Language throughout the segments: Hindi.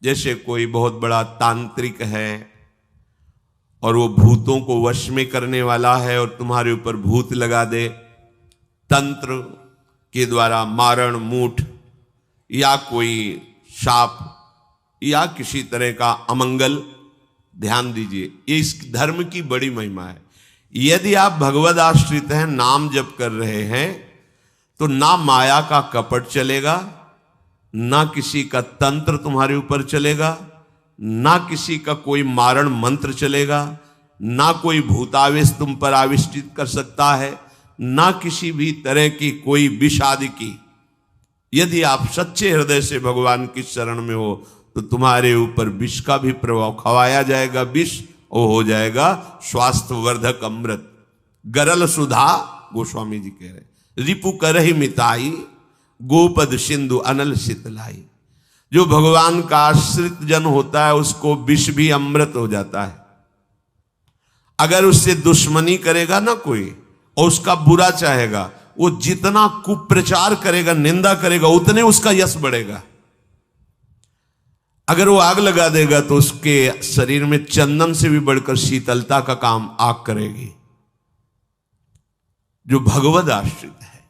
जैसे कोई बहुत बड़ा तांत्रिक है और वो भूतों को वश में करने वाला है और तुम्हारे ऊपर भूत लगा दे, तंत्र के द्वारा मारण मूठ या कोई शाप या किसी तरह का अमंगल, ध्यान दीजिए, ये इस धर्म की बड़ी महिमा है। यदि आप भगवद आश्रित हैं, नाम जप कर रहे हैं, तो ना माया का कपट चलेगा, ना किसी का तंत्र तुम्हारे ऊपर चलेगा, ना किसी का कोई मारण मंत्र चलेगा, ना कोई भूतावेश तुम पर आविष्टित कर सकता है, ना किसी भी तरह की कोई विष आदि की। यदि आप सच्चे हृदय से भगवान की शरण में हो तो तुम्हारे ऊपर विष का भी प्रभाव खवाया जाएगा, विष वो हो जाएगा स्वास्थ्यवर्धक अमृत। गरल सुधा, गोस्वामी जी कह रहे, रिपु करहि मिताई, गोपद सिंधु अनल शीतलाई। जो भगवान का आश्रित जन होता है उसको विष भी अमृत हो जाता है। अगर उससे दुश्मनी करेगा ना कोई और उसका बुरा चाहेगा, वो जितना कुप्रचार करेगा, निंदा करेगा, उतने उसका यश बढ़ेगा। अगर वो आग लगा देगा तो उसके शरीर में चंदन से भी बढ़कर शीतलता का काम आग करेगी। जो भगवद आश्रित है,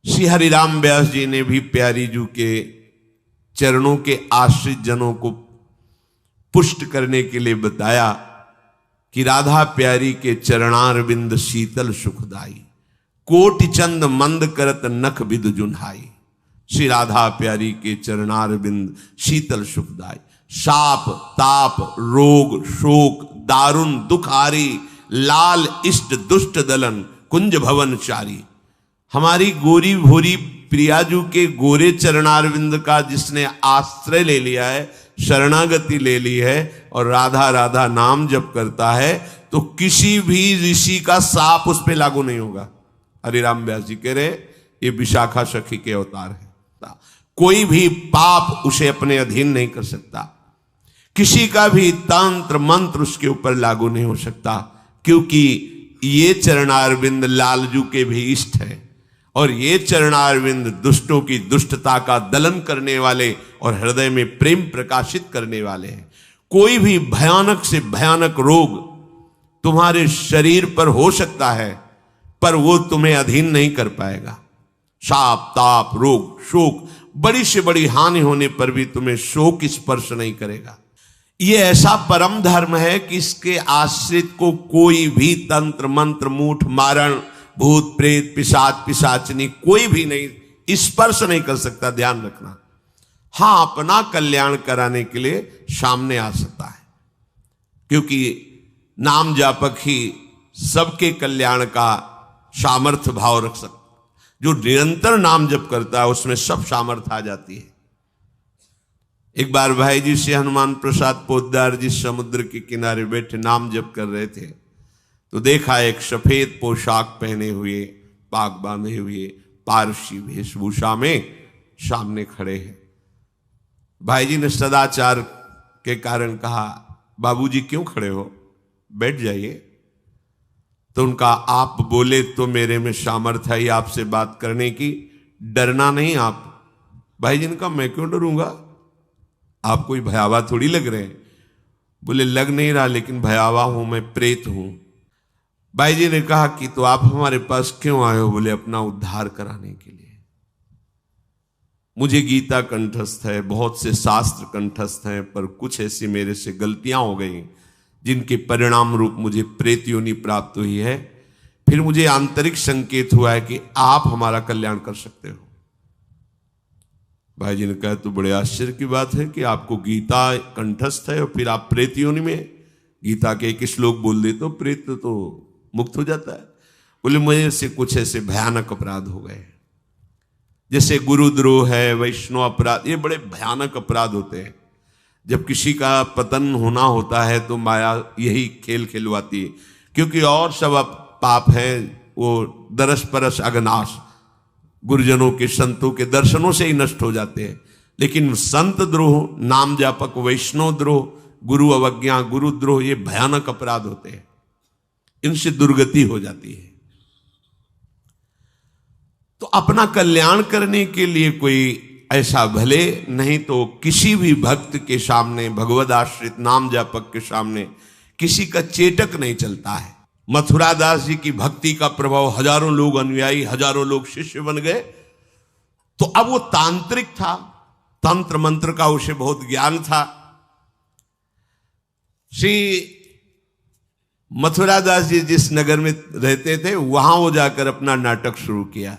श्री हरिराम व्यास जी ने भी प्यारी जू के चरणों के आश्रित जनों को पुष्ट करने के लिए बताया कि राधा प्यारी के चरणारविंद शीतल सुखदाई, कोटि चंद मंद करत नख बिद जुन्हाई। श्री राधा प्यारी के चरणारविंद शीतल सुखदाई। शाप ताप रोग शोक दारुण दुखारी, लाल इष्ट दुष्ट दलन कुंज भवन चारी। हमारी गोरी भोरी प्रियाजू के गोरे चरणारविंद का जिसने आश्रय ले लिया है, शरणागति ले ली है और राधा राधा नाम जप करता है, तो किसी भी ऋषि का साप उस पर लागू नहीं होगा। हरिराम व्यास जी कह रहे ये विशाखा सखी के अवतार है। कोई भी पाप उसे अपने अधीन नहीं कर सकता, किसी का भी तंत्र मंत्र उसके ऊपर लागू नहीं हो सकता, क्योंकि ये चरणारविंद लालजू के भी इष्ट है और ये चरणारविंद दुष्टों की दुष्टता का दलन करने वाले और हृदय में प्रेम प्रकाशित करने वाले हैं। कोई भी भयानक से भयानक रोग तुम्हारे शरीर पर हो सकता है, पर वो तुम्हें अधीन नहीं कर पाएगा। शाप ताप रोग शोक, बड़ी से बड़ी हानि होने पर भी तुम्हें शोक स्पर्श नहीं करेगा। ये ऐसा परम धर्म है कि इसके आश्रित को कोई भी तंत्र मंत्र मूठ मारण भूत प्रेत पिशाच पिशाचनी कोई भी नहीं स्पर्श नहीं कर सकता। ध्यान रखना। हाँ, अपना कल्याण कराने के लिए सामने आ सकता है, क्योंकि नाम जापक ही सबके कल्याण का सामर्थ्य भाव रख सकता। जो निरंतर नाम जप करता है उसमें सब सामर्थ्य आ जाती है। एक बार भाई जी से हनुमान प्रसाद पोद्दार जी समुद्र के किनारे बैठे नाम जप कर रहे थे, तो देखा एक सफेद पोशाक पहने हुए पाग बांधे हुए पारसी वेशभूषा में सामने खड़े हैं। भाई जी ने सदाचार के कारण कहा, बाबूजी क्यों खड़े हो, बैठ जाइए। तो उनका आप बोले तो मेरे में सामर्थ्य है आपसे बात करने की, डरना नहीं आप। भाई जी ने कहा, मैं क्यों डरूंगा, आप कोई भयावह थोड़ी लग रहे हैं। बोले लग नहीं रहा, लेकिन भयावह हूं, मैं प्रेत हूं। भाई जी ने कहा कि तो आप हमारे पास क्यों आए हो। बोले अपना उद्धार कराने के लिए। मुझे गीता कंठस्थ है, बहुत से शास्त्र कंठस्थ हैं, पर कुछ ऐसी मेरे से गलतियां हो गई जिनके परिणाम रूप मुझे प्रेत योनि प्राप्त हुई है। फिर मुझे आंतरिक संकेत हुआ है कि आप हमारा कल्याण कर सकते हो। भाई जी ने कहा, तो बड़े आश्चर्य की बात है कि आपको गीता कंठस्थ है और फिर आप प्रेत योनि में। गीता के एक श्लोक बोल दे तो प्रेत तो मुक्त हो जाता है। बोले मुझे से कुछ ऐसे भयानक अपराध हो गए, जैसे गुरुद्रोह है, वैष्णव अपराध, ये बड़े भयानक अपराध होते हैं। जब किसी का पतन होना होता है तो माया यही खेल खिलवाती है, क्योंकि और सब पाप है वो दरस परस अगनाश, गुरुजनों के संतों के दर्शनों से ही नष्ट हो जाते हैं। लेकिन संत द्रोह, नाम जापक, वैष्णव द्रोह, गुरु अवज्ञा, गुरुद्रोह, ये भयानक अपराध होते हैं, इनसे दुर्गति हो जाती है। तो अपना कल्याण करने के लिए कोई ऐसा भले, नहीं तो किसी भी भक्त के सामने, भगवद आश्रित नाम जापक के सामने किसी का चेटक नहीं चलता है। मथुरा दास जी की भक्ति का प्रभाव, हजारों लोग अनुयायी, हजारों लोग शिष्य बन गए। तो अब वो तांत्रिक था, तंत्र मंत्र का उसे बहुत ज्ञान था। श्री मथुरा दास जी जिस नगर में रहते थे वहां वो जाकर अपना नाटक शुरू किया।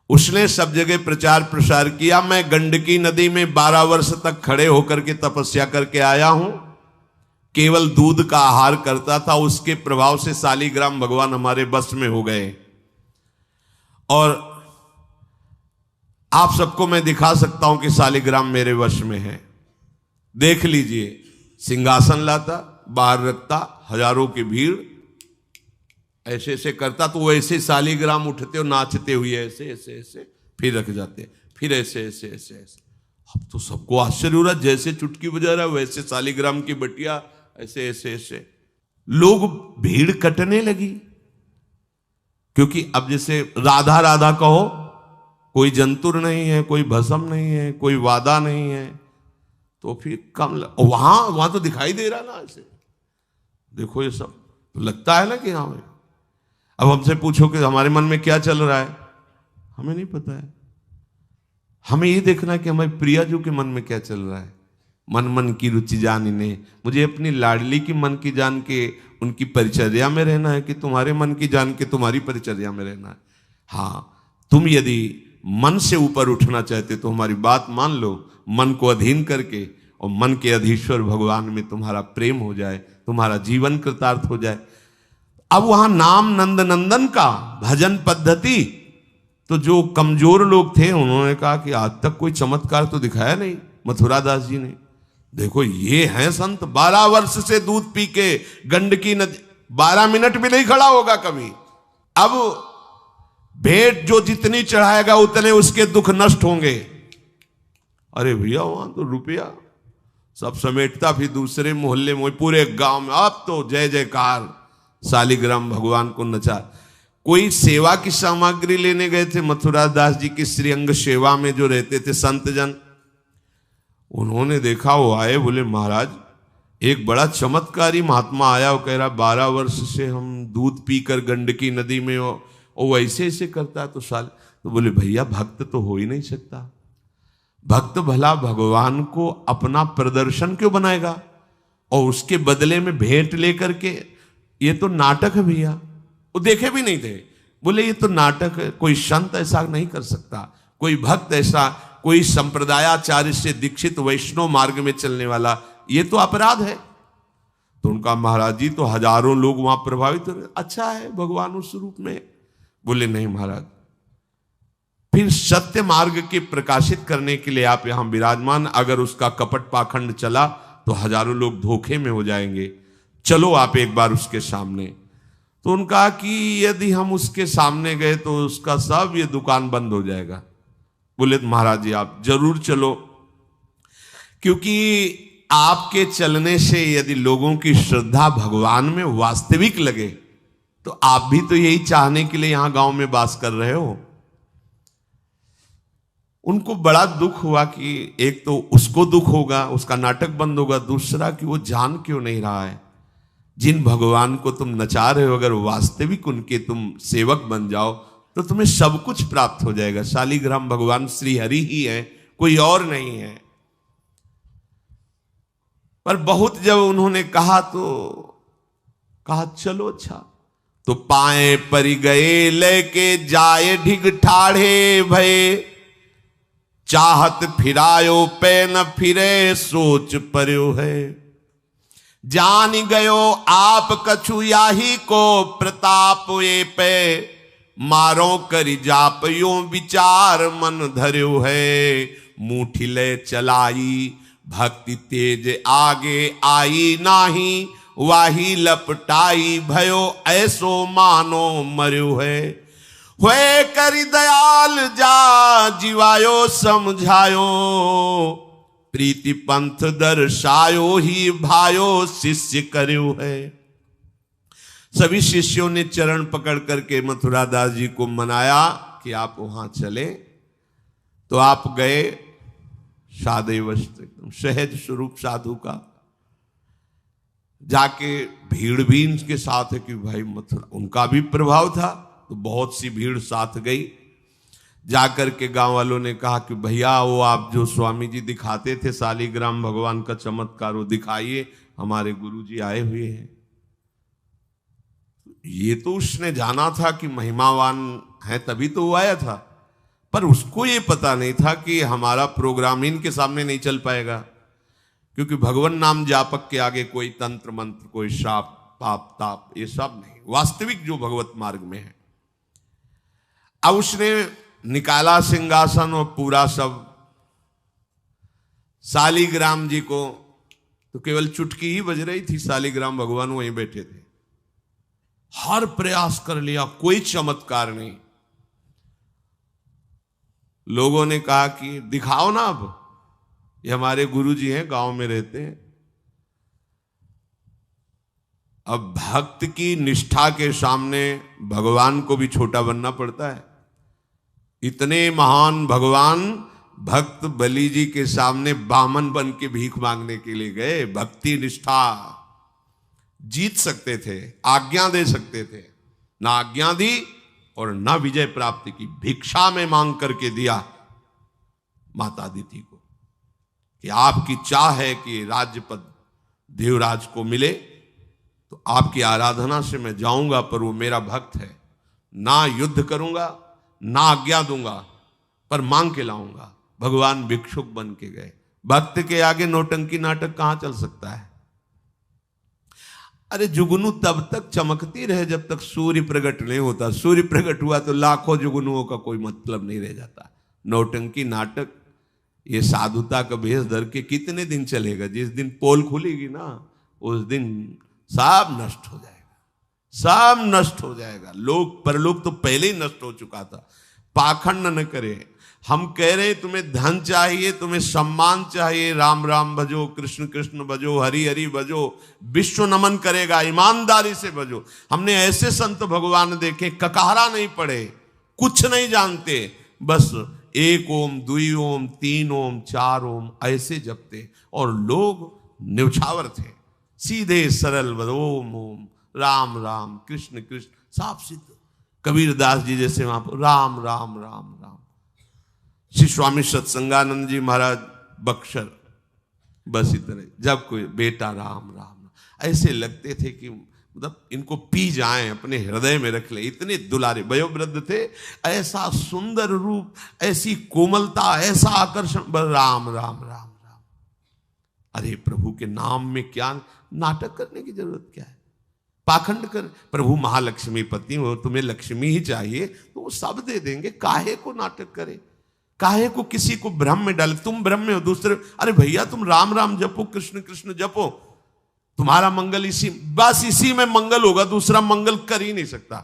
उसने सब जगह प्रचार प्रसार किया। मैं गंडकी नदी में 12 वर्ष तक खड़े होकर के तपस्या करके आया हूं, केवल दूध का आहार करता था, उसके प्रभाव से शालिग्राम भगवान हमारे बस में हो गए। और आप सबको मैं दिखा सकता हूं कि शालिग्राम मेरे वश में है, देख लीजिए। सिंहासन लाता, बाहर रखता, हजारों की भीड़, ऐसे ऐसे करता तो वैसे शालिग्राम उठते और नाचते हुए ऐसे ऐसे ऐसे फिर रख जाते, फिर ऐसे ऐसे ऐसे ऐसे। अब तो सबको आश्चर्य हो रहा, जैसे चुटकी बजा रहा वैसे शालिग्राम की बटिया ऐसे ऐसे ऐसे। लोग, भीड़ कटने लगी, क्योंकि अब जैसे राधा राधा कहो, कोई जंतुर नहीं है, कोई भस्म नहीं है, कोई वादा नहीं है, तो फिर कम वहां तो दिखाई दे रहा ना ऐसे, देखो ये सब तो लगता है ना कि हाँ। अब हमसे पूछो कि हमारे मन में क्या चल रहा है, हमें नहीं पता है। हमें ये देखना कि हमारे प्रियाजू के मन में क्या चल रहा है। मन मन की रुचि जानिने, मुझे अपनी लाडली की मन की जान के उनकी परिचर्या में रहना है कि तुम्हारे मन की जान के तुम्हारी परिचर्या में रहना है। हाँ, तुम यदि मन से ऊपर उठना चाहते तो हमारी बात मान लो, मन को अधीन करके, और मन के अधीश्वर भगवान में तुम्हारा प्रेम हो जाए, तुम्हारा जीवन कृतार्थ हो जाए। अब वहां नाम नंद नंदन का भजन पद्धति, तो जो कमजोर लोग थे उन्होंने कहा कि आज तक कोई चमत्कार तो दिखाया नहीं मथुरा दास जी ने। देखो ये हैं संत, 12 वर्ष से दूध पी के गंडकी नदी, 12 मिनट भी नहीं खड़ा होगा कभी। अब भेंट जो जितनी चढ़ाएगा उतने उसके दुख नष्ट होंगे। अरे भैया वहां तो रुपया सब समेटता, फिर दूसरे मोहल्ले में, पूरे गांव में अब तो जय जयकार, शालिग्राम भगवान को नचा। कोई सेवा की सामग्री लेने गए थे मथुरा दास जी की श्रीअंग सेवा में जो रहते थे संत जन, उन्होंने देखा, वो आए, बोले महाराज एक बड़ा चमत्कारी महात्मा आया, वो कह रहा 12 वर्ष से हम दूध पीकर गंडकी नदी में, वो वैसे ऐसे करता है तो साल। तो बोले भैया भक्त तो हो ही नहीं सकता, भक्त भला भगवान को अपना प्रदर्शन क्यों बनाएगा और उसके बदले में भेंट लेकर के, ये तो नाटक है भैया। वो देखे भी नहीं थे, बोले ये तो नाटक है, कोई संत ऐसा नहीं कर सकता, कोई भक्त ऐसा, कोई संप्रदायाचार्य से दीक्षित वैष्णव मार्ग में चलने वाला, ये तो अपराध है। तो उनका महाराज जी तो हजारों लोग वहां प्रभावित हो रहे, अच्छा है भगवान उस रूप में। बोले नहीं महाराज, फिर सत्य मार्ग के प्रकाशित करने के लिए आप यहां विराजमान, अगर उसका कपट पाखंड चला तो हजारों लोग धोखे में हो जाएंगे, चलो आप एक बार उसके सामने। तो उनका कि यदि हम उसके सामने गए तो उसका सब ये दुकान बंद हो जाएगा। बोले महाराज जी आप जरूर चलो, क्योंकि आपके चलने से यदि लोगों की श्रद्धा भगवान में वास्तविक लगे तो आप भी तो यही चाहने के लिए यहां गांव में वास कर रहे हो। उनको बड़ा दुख हुआ कि एक तो उसको दुख होगा, उसका नाटक बंद होगा, दूसरा कि वो जान क्यों नहीं रहा है जिन भगवान को तुम नचा रहे हो, अगर वास्तविक उनके तुम सेवक बन जाओ तो तुम्हें सब कुछ प्राप्त हो जाएगा। शालिग्राम भगवान श्री हरि ही है, कोई और नहीं है। पर बहुत जब उन्होंने कहा तो कहा चलो अच्छा, तो पाए परि गए लेके जाए ढिग ठाढ़े भये, चाहत फिरायो पे न फिरे सोच पर्यो है, जान गयो आप कछु याही को प्रताप ये पे, मारो करि जाप यो विचार मन धर्यो है, मुठी ले चलाई भक्ति तेज आगे आई नाही, वाही लपटाई भयो ऐसो मानो मर्यो है, हुए करि दयाल जा जीवायो समझायो, प्रीति पंथ दर्शायो ही भायो शिष्य कर्यो है। सभी शिष्यों ने चरण पकड़ करके मथुरा दास जी को मनाया कि आप वहां चले। तो आप गए सादे वस्त्र, एकदम सहज स्वरूप साधु का, जाके भीड़ भी इनके साथ है कि भाई मथुरा, उनका भी प्रभाव था तो बहुत सी भीड़ साथ गई। जाकर के गांव वालों ने कहा कि भैया वो आप जो स्वामी जी दिखाते थे शालिग्राम भगवान का चमत्कार वो दिखाइए, हमारे गुरुजी आए हुए हैं। ये तो उसने जाना था कि महिमावान है तभी तो वो आया था, पर उसको ये पता नहीं था कि हमारा प्रोग्राम इनके सामने नहीं चल पाएगा, क्योंकि भगवान नाम जापक के आगे कोई तंत्र मंत्र, कोई श्राप पाप ताप ये सब नहीं, वास्तविक जो भगवत मार्ग में है। अब उसने निकाला सिंहासन और पूरा सब, शालिग्राम जी को तो केवल चुटकी ही बज रही थी, शालिग्राम भगवान वहीं बैठे थे। हर प्रयास कर लिया, कोई चमत्कार नहीं। लोगों ने कहा कि दिखाओ ना, अब ये हमारे गुरुजी हैं, गांव में रहते हैं। अब भक्त की निष्ठा के सामने भगवान को भी छोटा बनना पड़ता है। इतने महान भगवान भक्त बलि जी के सामने बामन बन के भीख मांगने के लिए गए। भक्ति निष्ठा जीत सकते थे, आज्ञा दे सकते थे, ना आज्ञा दी और ना विजय प्राप्त की। भिक्षा में मांग करके दिया माता अदिति को कि आपकी चाह है कि राज्य पद देवराज को मिले, तो आपकी आराधना से मैं जाऊंगा, पर वो मेरा भक्त है, ना युद्ध करूंगा ना आज्ञा दूंगा, पर मांग के लाऊंगा। भगवान भिक्षुक बन के गए। भक्त के आगे नौटंकी नाटक कहां चल सकता है? अरे जुगनू तब तक चमकती रहे जब तक सूर्य प्रकट नहीं होता। सूर्य प्रकट हुआ तो लाखों जुगनुओं का कोई मतलब नहीं रह जाता। नौटंकी नाटक, ये साधुता का भेष धर के कितने दिन चलेगा? जिस दिन पोल खुलेगी ना, उस दिन सब नष्ट हो जाएगा, सब नष्ट हो जाएगा। लोग परलोक तो पहले ही नष्ट हो चुका था। पाखंड न करे। हम कह रहे तुम्हें धन चाहिए, तुम्हें सम्मान चाहिए, राम राम भजो, कृष्ण कृष्ण भजो, हरि हरि भजो, विश्व नमन करेगा, ईमानदारी से भजो। हमने ऐसे संत भगवान देखे, ककारा नहीं पड़े, कुछ नहीं जानते, बस एक ओम, दुई ओम, तीन ओम, चार ओम ऐसे जपते, और लोग न्यौछावर थे, सीधे सरल ओम ओम, राम राम, कृष्ण कृष्ण, साफ सिद्ध। कबीरदास जी जैसे वहां पर राम राम राम राम। श्री स्वामी सत्संगानंद जी महाराज बक्सर, बस इतने। जब कोई बेटा राम राम, ऐसे लगते थे कि मतलब इनको पी जाएं, अपने हृदय में रख ले, इतने दुलारे वयोवृद्ध थे। ऐसा सुंदर रूप, ऐसी कोमलता, ऐसा आकर्षण, राम राम राम राम। अरे प्रभु के नाम में क्या नाटक करने की जरूरत क्या है? पाखंड कर। प्रभु महालक्ष्मी पति हो, तुम्हें लक्ष्मी ही चाहिए तो वो सब दे देंगे, काहे को नाटक करे, काहे को किसी को भ्रम में डाले। तुम भ्रम में हो, दूसरे, अरे भैया तुम राम राम जपो, कृष्ण कृष्ण जपो, तुम्हारा मंगल इसी, बस इसी में मंगल होगा, दूसरा मंगल कर ही नहीं सकता।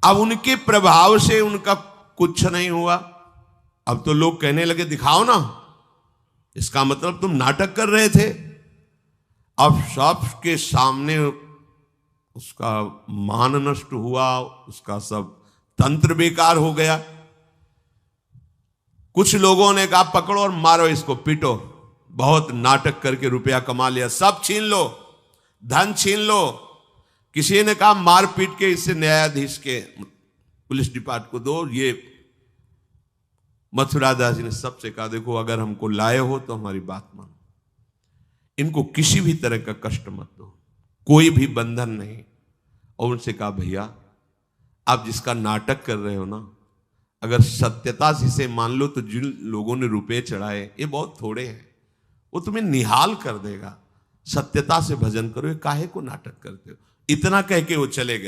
अब उनके प्रभाव से उनका कुछ नहीं हुआ। अब तो लोग कहने लगे दिखाओ ना, इसका मतलब तुम नाटक कर रहे थे। अब सबके सामने उसका मान नष्ट हुआ, उसका सब तंत्र बेकार हो गया। कुछ लोगों ने कहा पकड़ो और मारो इसको, पीटो, बहुत नाटक करके रुपया कमा लिया, सब छीन लो, धन छीन लो। किसी ने कहा मार पीट के इससे न्यायाधीश के, पुलिस डिपार्टमेंट को दो। ये मथुरा दास जी ने सबसे कहा देखो अगर हमको लाए हो तो हमारी बात मानो, इनको किसी भी तरह का कष्ट मत दो, कोई भी बंधन नहीं। और उनसे कहा भैया आप जिसका नाटक कर रहे हो ना, अगर सत्यता से इसे मान लो तो जिन लोगों ने रुपए चढ़ाए ये बहुत थोड़े हैं, वो तुम्हें निहाल कर देगा। सत्यता से भजन करो, ये काहे को नाटक करते हो। इतना कह के वो चले